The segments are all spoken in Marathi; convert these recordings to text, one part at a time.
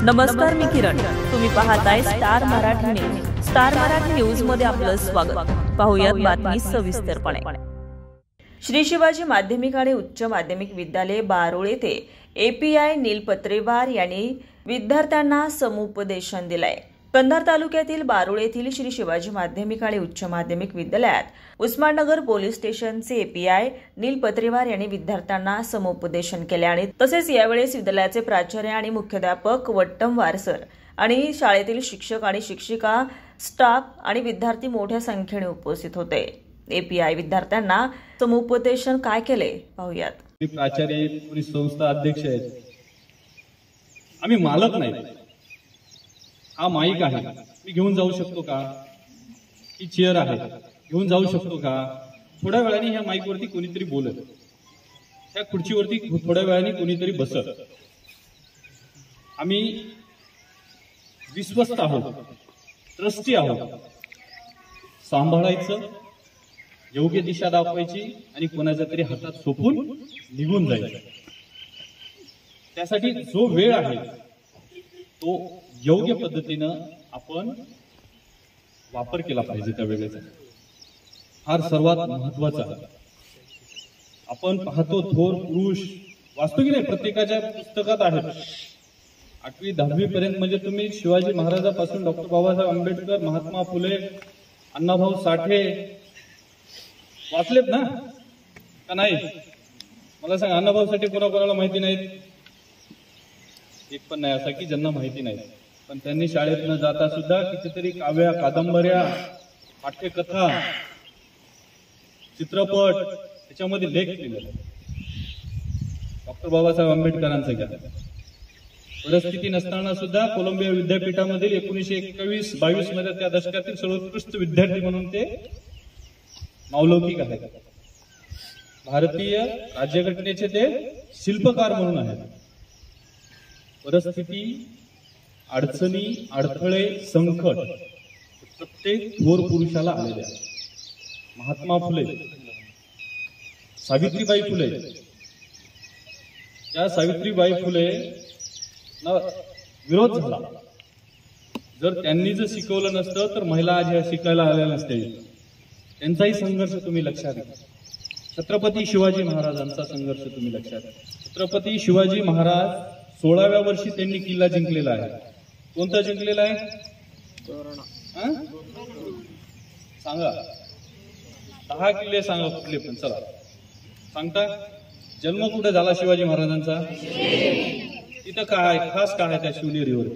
नमस्कार, मी किरण. तुम्ही पाहताय star Marathi news. Star Marathi news मध्ये आपलं स्वागत. पाहूयात बातमी सविस्तरपणे. श्री शिवाजी माध्यमिक आणि उच्च माध्यमिक विद्यालय बारोळ येथे एपीआय नील पत्रेवार यांनी विद्यार्थ्यांना समुपदेशन दिलंय. कंधार तालुक्यातील बारोळ येथील श्री शिवाजी माध्यमिक आणि उच्च माध्यमिक विद्यालयात उस्माननगर पोलीस स्टेशनचे एपीआय नील पत्रेवार यांनी विद्यार्थ्यांना समुपदेशन केले आणि तसेच यावेळेस विद्यालयाचे प्राचार्य आणि मुख्याध्यापक वट्टमवार सर आणि शाळेतील शिक्षक आणि शिक्षिका, स्टाफ आणि विद्यार्थी मोठ्या संख्येने उपस्थित होते. एपीआय विद्यार्थ्यांना समुपदेशन काय केले पाहूयात. प्राचार्य, पोलीस संस्था अध्यक्ष आहेत. आम्ही मालक नाही. हा माईक आहे, मी घेऊन जाऊ शकतो का? ही चेअर आहे, घेऊन जाऊ शकतो का? थोड्या वेळाने ह्या माईकवरती कोणीतरी बोलत, त्या खुर्चीवरती थोड्या वेळाने कोणीतरी बसत. आम्ही विश्वस्त आहोत, ट्रस्टी आहोत. सांभाळायचं, योग्य दिशा दाखवायची आणि कोणाच्या तरी हातात सोपून निघून जायचं. त्यासाठी जो वेळ आहे तो योग्य पद्धतीनं आपण वापर केला पाहिजे. त्या वेळेचा फार सर्वात महत्वाचा. आपण पाहतो थोर पुरुष, वास्तू की नाही, प्रत्येकाच्या पुस्तकात आहेत. 8वी 10वी पर्यंत म्हणजे तुम्ही शिवाजी महाराजापासून डॉक्टर बाबासाहेब आंबेडकर, महात्मा फुले, अण्णाभाऊ साठे वाचलेत ना का नाही? मला सांग, अण्णाभाऊ साठे कोणाकोणाला माहिती नाहीत? एक पण नाही असा की ज्यांना माहिती नाही. पण त्यांनी शाळेत न जाता सुद्धा कितीतरी काव्या, कादंबऱ्या, पाठ्यकथा, चित्रपट त्याच्यामध्ये लेख लिहिलेले. डॉक्टर बाबासाहेब आंबेडकरांचं घ्या. परिस्थिती नसताना सुद्धा कोलंबिया विद्यापीठामधील 1921-22 मध्ये त्या दशकातील सर्वोत्कृष्ट विद्यार्थी म्हणून ते नावलौकिक आहेत. भारतीय राज्यघटनेचे ते शिल्पकार म्हणून आहेत. परिस्थिती, अडचणी, अडथळे, संकट प्रत्येक थोर पुरुषाला आलेले आहे. महात्मा फुले, सावित्रीबाई फुले, त्या सावित्रीबाई फुले ना विरोध झाला. जर त्यांनी जर शिकवलं नसतं तर महिला आज ह्या शिकायला आल्या नसते. त्यांचाही संघर्ष तुम्ही लक्षात घ्या. छत्रपती शिवाजी महाराजांचा संघर्ष तुम्ही लक्षात घ्या. छत्रपती शिवाजी महाराज 16व्या वर्षी त्यांनी किल्ला जिंकलेला आहे. कोणता जिंकलेला आहे? सांगा. 10 किल्ले सांगा, कुठले पण. चला सांगता. जन्म कुठे झाला शिवाजी महाराजांचा? तिथं काय खास काय आहे त्या शिवनेरीवर?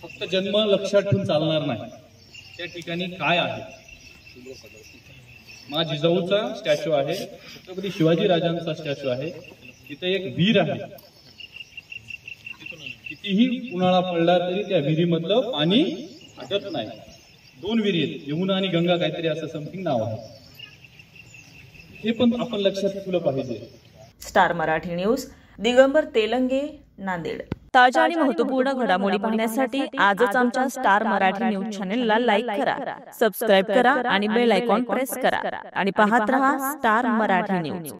फक्त जन्म लक्षात ठेवून चालणार नाही. त्या ठिकाणी काय आहे? मा जिजाऊचा स्टॅच्यू आहे, छत्रपती शिवाजी राजांचा स्टॅच्यू आहे. तिथे एक विहीर आहे. कितीही उन्हाळा पडला तरी त्या विहिरीमधलं पाणी आटत नाही. 2 विहिरी आहेत, यमुना आणि गंगा, काहीतरी असं समथिंग नाव आहे. हे पण आपण लक्षात ठेवलं पाहिजे. Star Marathi news, Digambar Telange, Nanded. ताज्या आणि महत्त्वपूर्ण घडामोडी पाहण्यासाठी आजच आमच्या स्टार मराठी न्यूज चॅनेलला लाईक करा, सबस्क्राईब करा आणि बेल आयकॉन प्रेस करा आणि पाहत रहा स्टार मराठी न्यूज.